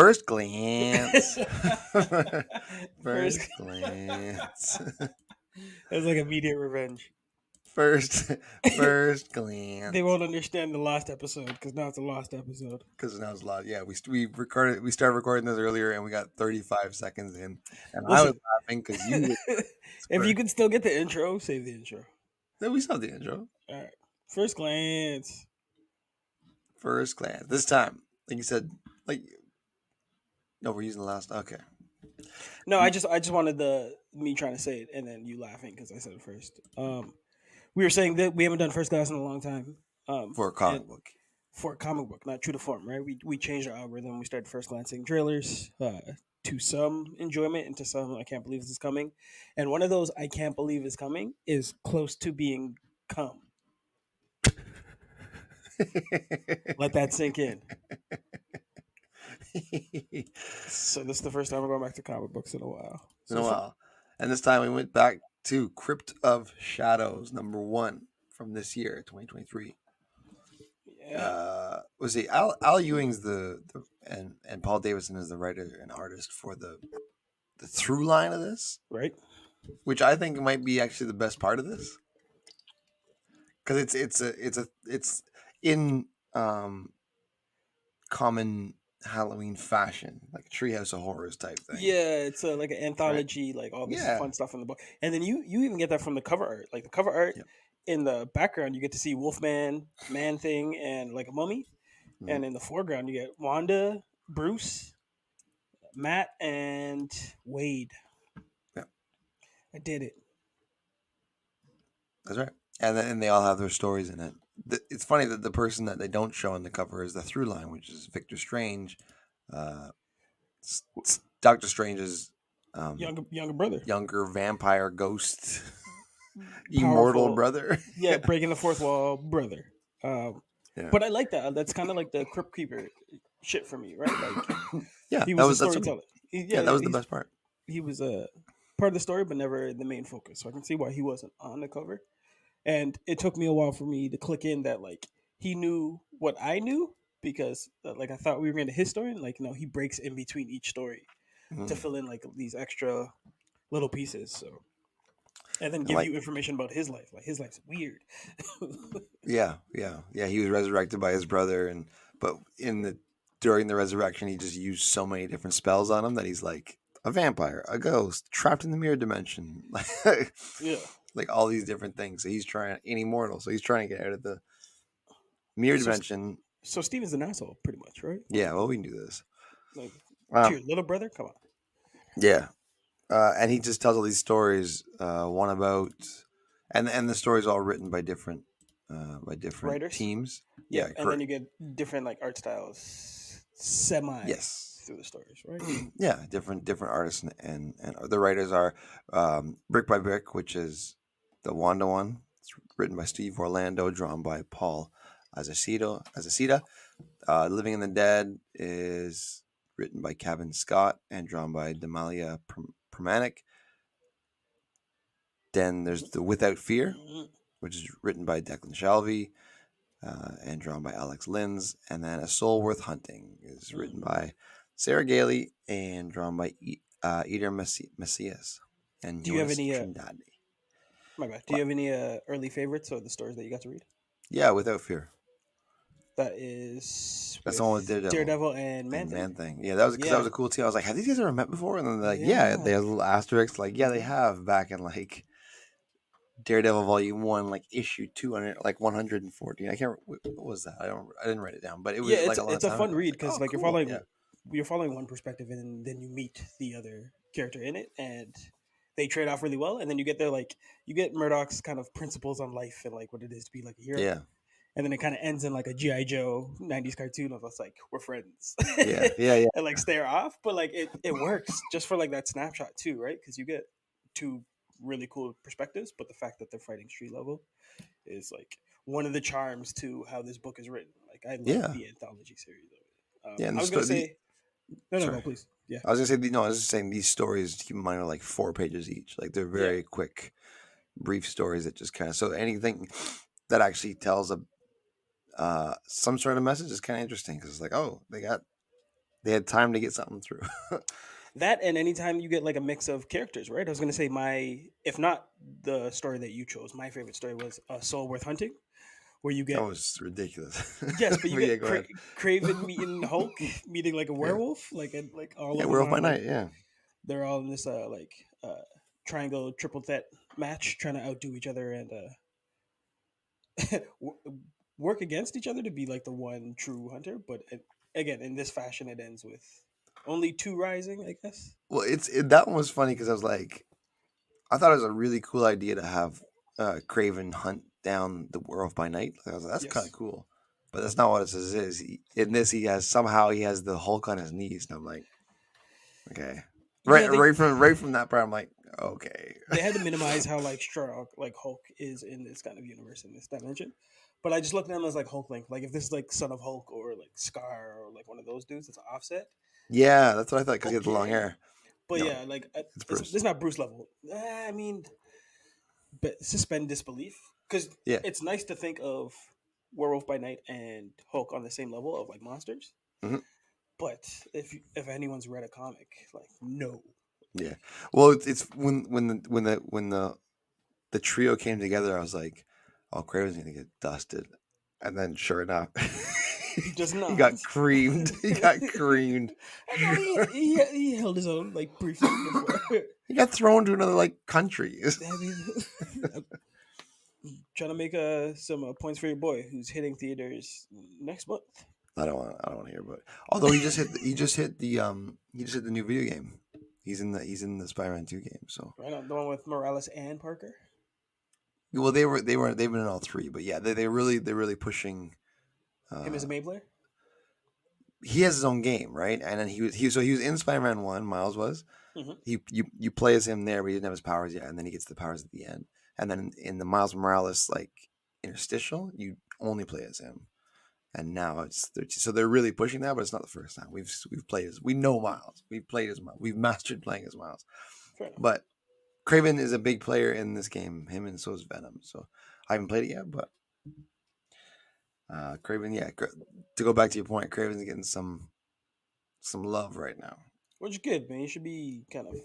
First glance. First, First glance. it was like immediate revenge. First glance. They won't understand the last episode because now it's a lost episode. Because now it's a lot. Yeah, we started recording this earlier, and we got 35 seconds in, and I was Listen, laughing because you were if you first. can still get the intro, save the intro. Then we saw the intro. All right. First glance. First glance. This time, like you said, like no, we're using the last. Okay. No, I just wanted the me trying to say it and then you laughing because I said it first. We were saying that we haven't done first class in a long time. For a And comic book. for a comic book, not true to form, right? We changed our algorithm. We started first glancing trailers to some enjoyment and to some I can't believe this is coming. And one of those I can't believe is coming is close to being come. Let that sink in. So this is the first time we're going back to comic books in a while. In So a while. And this time we went back to Crypt of Shadows, #1 from this year, 2023. yeah, Was it Al Ewing's and Paul Davidson is the writer and artist for the through line of this, right. which I think might be actually the best part of this because it's in common Halloween fashion, like a Treehouse of Horrors type thing, Yeah, it's like an right? anthology, like all this Yeah, fun stuff in the book, and then you even get that from the cover art. Like the cover art yeah, in the background, you get to see Wolfman, Man Thing, and like a mummy, mhm, and in the foreground, you get Wanda, Bruce, Matt, and Wade. yeah. I did it. That's right. And they all have their stories in it. It's funny that the person that they don't show on the cover is the through line, which is Victor Strange, uh, Doctor Strange's Younger brother, younger vampire ghost, immortal powerful. brother. Yeah, breaking the fourth wall, brother. Um, Yeah, but I like that. That's kind of like the Crypt Keeper shit for me, right? Like yeah. he was a That's what, storyteller. yeah, Yeah, that was the best part. he was a part of the story, but never the main focus. So I can see why he wasn't on the cover. And it took me a while for me to click in that like he knew what I knew because like I thought we were into his story. And like no, he breaks in between each story to Mm. fill in like these extra little pieces. So and then And give like, you information about his life. Like his life's weird. yeah. He was resurrected by his brother, and but during the resurrection, he just used so many different spells on him that he's like a vampire, a ghost, trapped in the mirror dimension, Yeah. like all these different things. So he's trying an immortal, so he's trying to get out of the mirror So dimension. so Steven's an asshole, pretty much, right? Yeah, well, we can do this. Like to Um, your little brother. Come on. yeah, and he just tells all these stories. One about, and the stories all written by different Writers. teams. Yep. Yeah, And then correct. you get different like art styles semi Yes. through the stories, right? Yeah, different artists and the writers are Brick by Brick, which is the Wanda one. It's written by Steve Orlando, drawn by Paul Azaceta. Living in the Dead is written by Kevin Scott and drawn by Demalia Permanic. Then there's the Without Fear, Mhm. which is written by Declan Shalvey and drawn by Alex Linz. And then A Soul Worth Hunting is written by Sarah Gailey and drawn by Eder Messias and Do you have Jonas any Trindade. my bad. Do you What? have any early favorites or the stories that you got to read? Yeah, Without Fear. That is That's the one with with Daredevil Daredevil and Man and Thing. Man Thing. Yeah, that was because that Yeah, was a cool team. I was like, have these guys ever met before? And then they're like, yeah, yeah. they have a little asterisk. Like, yeah, they have back in like Daredevil Volume 1, like issue 200, like 114. I can't. What was that? I didn't write it down, but it Yeah, was like a long it's a time fun ago. I was read like, because oh, like cool. Yeah, you're following one perspective and then you meet the other character in it and they trade off really well and then you get there like you get Murdoch's kind of principles on life and like what it is to be like a hero yeah, and then it kind of ends in like a GI Joe '90s cartoon of us like we're friends yeah, yeah, yeah. and like stare off, but like it works just for like that snapshot too, right? Because you get two really cool perspectives, but the fact that they're fighting street level is like one of the charms to how this book is written. Like I love Yeah. the anthology series of it. Yeah, and I the was gonna story. say no, Sorry, go please. Yeah, I was gonna say no. I was just saying these stories. Keep in mind are like 4 pages each. Like they're yeah, very quick, brief stories that just kind of. So anything that actually tells a some sort of message is kind of interesting because it's like, oh, they got They had time to get something through. That and anytime you get like a mix of characters, right? I was gonna say my, if not the story that you chose, my favorite story was Soul Worth Hunting, where you That get, was ridiculous. yes, but you But yeah, get go ahead. Craven meeting Hulk, meeting like a Yeah, werewolf, like and like all yeah, of them Werewolf are by like Night. Yeah, they're all in this uh triangle triple threat match, trying to outdo each other and work against each other to be like the one true hunter. But again, in this fashion, it ends with only two rising, I guess. well, that one was funny because I was like, I thought it was a really cool idea to have Craven hunt down the Werewolf by Night. I was like, that's kind of Yes. cool, but that's not what it says. In this, he has the Hulk on his knees, and I'm like, okay, Yeah, right from that part, I'm like, okay, they had to minimize how like strong like Hulk is in this kind of universe in this dimension. But I just look at them as like Hulk Link. Like if this is like Son of Hulk or like Scar or like one of those dudes, it's an offset. yeah, that's what I thought because he had the long Okay, hair. but No, yeah, like it's this Bruce. is not Bruce level. I mean, but suspend disbelief because Yeah, it's nice to think of Werewolf by Night and Hulk on the same level of like monsters. hmm But if anyone's read a comic, like no, yeah. Well, it's when the trio came together, I was like, "Oh, Craven's gonna get dusted," and then sure enough, he does he not. got creamed. He got creamed. I know he held his own like briefly before. He got thrown to another like country. I mean, I'm trying to make some points for your boy who's hitting theaters next month. I don't want to hear about it. Although he just hit the new video game. He's in the Spider-Man 2 game. So Right on, the one with Morales and Parker. well, they've been in all three, but yeah, they're really pushing. Him as Uh, a Maybler. he has his own game, right? And then he was in Spider-Man 1. Miles was. Hmm. You play as him there, but he didn't have his powers yet, and then he gets the powers at the end. And then in the Miles Morales like interstitial, you only play as him. And now so they're really pushing that, but it's not the first time we've played as we know Miles, we've played as Miles, we've mastered playing as Miles. Fair enough. But Craven is a big player in this game, him and so is Venom. So I haven't played it yet, but Craven, yeah. To go back to your point, Craven's getting some love right now. Which is good, man. He should be kind of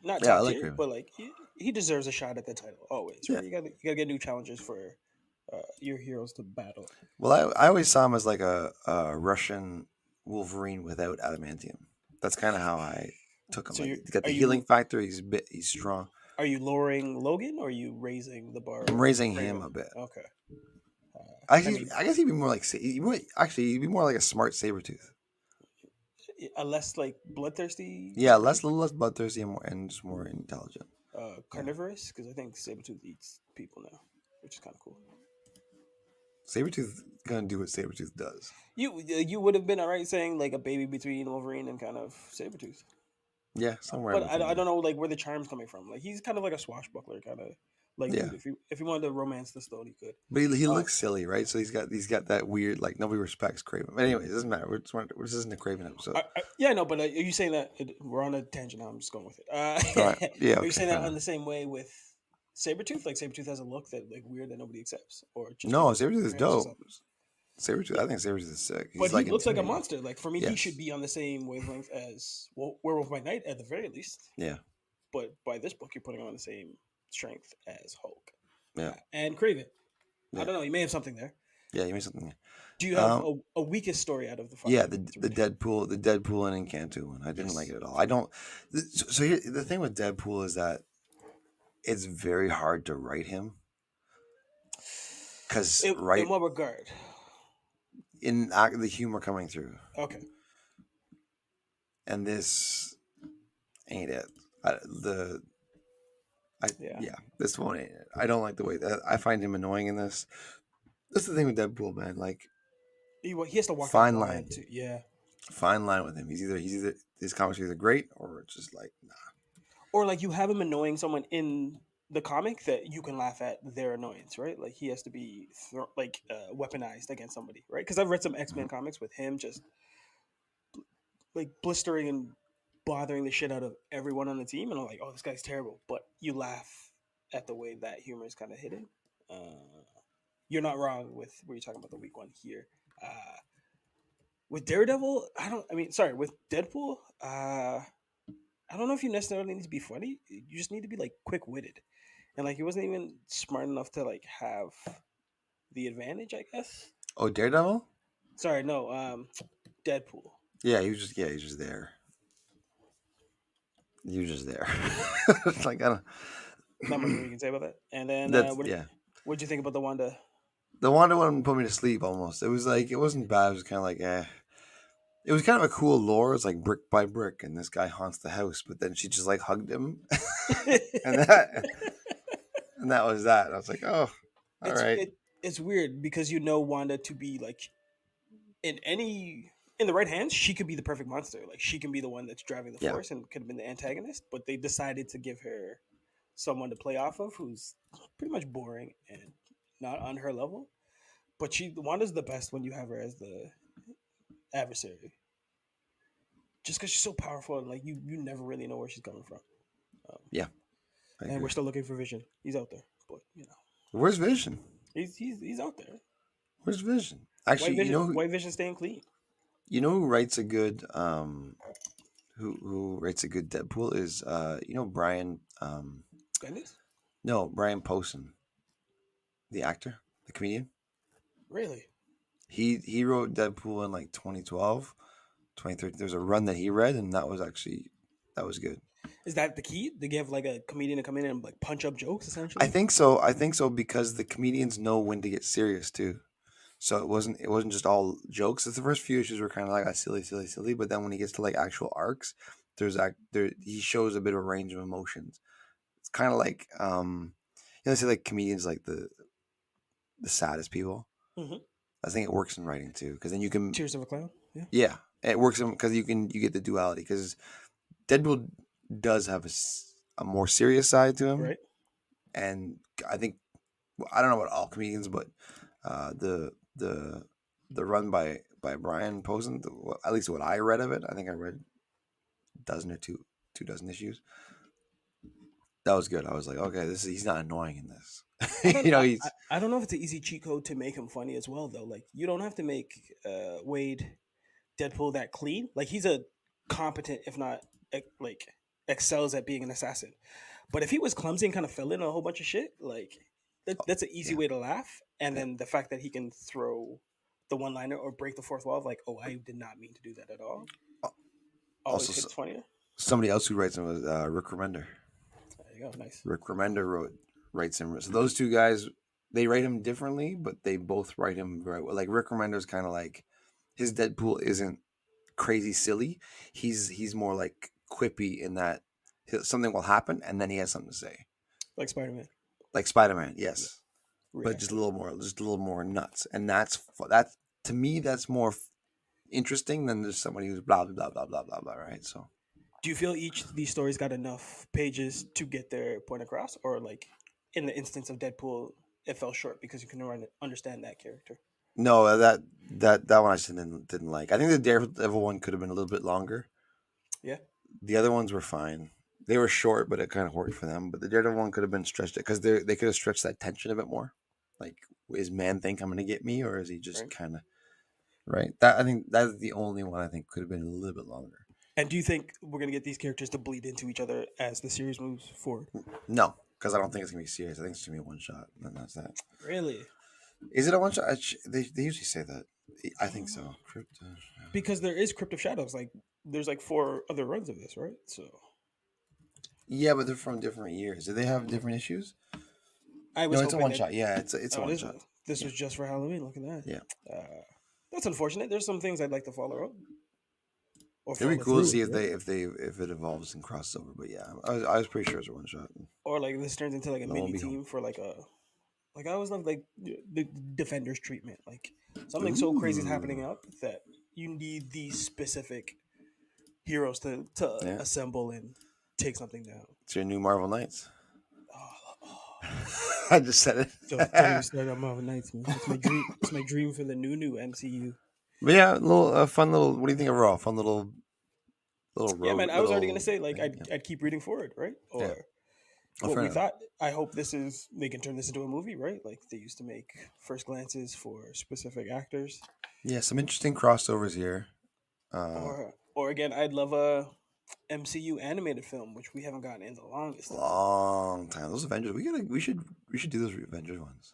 not Yeah, I top like tier, Craven. but like he deserves a shot at the title always, Yeah. right? You gotta get new challenges for your heroes to battle. Well, I always saw him as like a Russian Wolverine without adamantium. That's kind of how I took him. So Like you he's got are the healing you factor. He's strong. are you lowering Logan or are you raising the bar I'm with raising him Craven? a bit. Okay. Uh, I Actually, mean, I guess he'd be more like actually he'd be more like a smart Sabretooth. a less like bloodthirsty Yeah, saber tooth, less bloodthirsty and just more intelligent. Yeah, carnivorous, because I think saber tooth eats people now, which is kind of cool. Sabretooth gonna do what Sabretooth does. You would have been alright saying like a baby between Wolverine and kind of saber tooth. Yeah, somewhere in But between I don't there. know like where the charm's coming from. Like he's kind of like a swashbuckler kind of like Yeah, dude. If he wanted to romance the stone, he could. but he Uh, looks silly, right? So he's got that weird like nobody respects Craven. But anyways, it doesn't matter. This isn't a Craven episode. yeah, no, but are you saying that we're on a tangent now? I'm just going with it. All right. Yeah. Are you Okay. saying Fair that on enough. the same way with Sabretooth? Like Sabretooth has a look that like weird that nobody accepts, or just No, because Sabretooth is fans just dope. have. Sabretooth, Yeah, I think Sabretooth is sick. but He's he like looks like a intimidating. monster. Like for me, he should Yes. be on the same wavelength as Werewolf by Night at the very least. Yeah. But by this book, you're putting him on the same strength as Hulk Yeah. and Craven. I Yeah. don't know. You may have something there. Yeah. You mean something. Do you have Um. a weakest story out of the Yeah. five to The read? Deadpool and Encanto one. I didn't like Yes. it at all. I don't. So here, the thing with Deadpool is that it's very hard to write him because In right what regard? the humor coming through, Okay. and this ain't it. The I Yeah. Yeah, this one ain't it. I don't like the way that I find him annoying in this. That's the thing with Deadpool, man. Like He has to walk that fine line line, too. Yeah. fine line with him. He's either his comics are either great or it's just like nah. Or like you have him annoying someone in the comic that you can laugh at their annoyance, right? Like he has to be weaponized against somebody, right? Because I've read some X Men Mhm. comics with him just like blistering and bothering the shit out of everyone on the team, and I'm like, oh, this guy's terrible. But you laugh at the way that humor is kind of hidden. You're not wrong with where you're talking about the weak one here. Uh, With Daredevil, I don't. I mean, sorry, with Deadpool, I don't know if you necessarily need to be funny. You just need to be like quick witted, and like he wasn't even smart enough to like have the advantage, I guess. Oh, Daredevil. Sorry, no, Deadpool. Yeah, he's just there. He was just there. It's like I Not much more don't. you can say about that. And then, That's yeah. what'd you think about the Wanda? The Wonder Woman put me to sleep almost. It was like it wasn't bad. It was kind of like eh. It was kind of a cool lore. It's like brick by brick, and this guy haunts the house. But then she just like hugged him, and that and that was that. And I was like, oh, all it's right, it, it's weird because you know Wanda to be like in any in the right hands, she could be the perfect monster. Like she can be the one that's driving the yeah, force and could have been the antagonist. But they decided to give her someone to play off of who's pretty much boring and not on her level. But Wanda's the best when you have her as the adversary, just because she's so powerful and like you never really know where she's coming from. Um, yeah, I and we're agree. still looking for Vision. He's out there, but Where's Vision? he's out there. Where's Vision? Actually, White Vision staying clean. you know who writes a good who writes a good Deadpool is Brian Bendis, no Brian Posehn, the actor, the comedian. really? He wrote Deadpool in like 2012, 2013. There's a run that he read, and that was good. Is that the key? They give like a comedian to come in and like punch up jokes I essentially. think so. I think so because the comedians know when to get serious too. So it wasn't just all jokes. The first few issues were kind of like silly, silly, silly. But then when he gets to like actual arcs, there he shows a bit of a range of emotions. It's kind of like say like comedians like the saddest people. Hmm. I think it works in writing too because then you can Tears of a Clown. Yeah. yeah it works because you get the duality because Deadpool does have a more serious side to him, Right. and I think I don't know about all comedians, but the the run by Brian Posehn, at least what I read of it, I think I read a dozen or two dozen issues. That was good. I was like, okay, this he's not annoying in this. I don't. He's I don't know if it's an easy cheat code to make him funny as well though. Like you don't have to make Wade Deadpool that clean. Like he's a competent, if not like excels at being an assassin. But if he was clumsy and kind of fell in a whole bunch of shit, like that's an easy yeah way to laugh. And yeah. then the fact that he can throw the one liner or break the fourth wall of like, oh, I did not mean to do that at all. Also, Always hits funnier. somebody else who writes him was Rick Remender. There you go. Nice. Rick Remender writes him. So those two guys, they write him differently, but they both write him very well. Like Rick Remender's kind of like his Deadpool isn't crazy silly. He's more like quippy in that something will happen and then he has something to say. Like Spider Man. Like Spider Man, Yeah. yes, but Reactive. just a little more nuts. And that's to me that's more interesting than just somebody who's blah blah blah blah blah blah. Right? So Do you feel each of these stories got enough pages to get their point across, or like in the instance of Deadpool, it fell short because you couldn't understand that character? no, that one I just didn't like. I think the Daredevil one could have been a little bit longer. Yeah. The other ones were fine. They were short, but it kind of worked for them. But the Daredevil one could have been stretched because they could have stretched that tension a bit more. Like, is Man Thing coming to get me, or is he just Right. kind of right? That I think that's the only one I think could have been a little bit longer. And do you think we're gonna get these characters to bleed into each other as the series moves forward? No, because I don't think it's gonna be serious. I think it's gonna be a one shot, and that's that. Really? Is it a one shot? They usually say that. I I think don't know. so. Crypt, Because there is Crypt of Shadows. Like there's like four other runs of this, right? So yeah, but they're from different years. Do they have different issues? I No, was it's a hoping one that. shot. Yeah, it's a Oh, it one is. shot. This Yeah, was just for Halloween. Look at yeah. that. That's unfortunate. There's some things I'd like to follow up or It'd be follow cool to through, see right? if it evolves and crosses over. But yeah, I was pretty sure it's a one shot. Or like this turns into like a Lo mini and behold. team for like I always love like the defenders treatment. Like something so crazy is Ooh, happening up that you need these specific heroes to yeah. assemble and take something down. It's your new Marvel Knights. Oh, I just said don't even it. start on Marvel Knights, man. It's my dream. It's my dream for the new MCU. But yeah, little fun little. What do you think of Raw? Fun little Yeah, man. road I was already gonna little say like thing. Yeah, I'd keep reading forward, right? yeah. Or Oh, what fair we enough. thought. I hope they can turn this into a movie, right? Like they used to make first glances for specific actors. Yeah, some interesting crossovers here. Uh, Or again, I'd love a MCU animated film, which we haven't gotten in the longest time. long time. Those Avengers. We should do those Avengers ones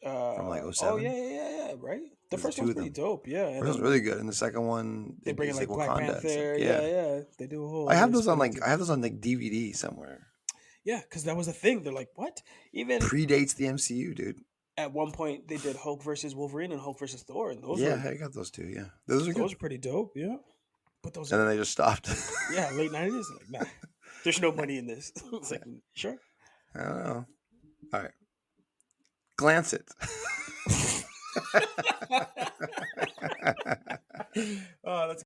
from like Oh yeah, '07. yeah, yeah, yeah, right. The There's the first two one's of pretty them. dope, yeah. And First one's then really good, and the second one they bring in is like like Black Wakanda and stuff. Panther, Yeah, yeah, yeah. They do a whole I have other those on spin like onto I it. have those on like DVD somewhere. Yeah, because that was a thing. They're like, what? Even Predates the MCU, dude. at one point, they did Hulk versus Wolverine and Hulk versus Thor, and Yeah, I got those two. Yeah, those are good. those are pretty dope. Yeah, but those And are then they just stopped. yeah late '90s. Like, nah, there's no money in this. It's like, sure. I don't know. All right, glance it. Oh, that's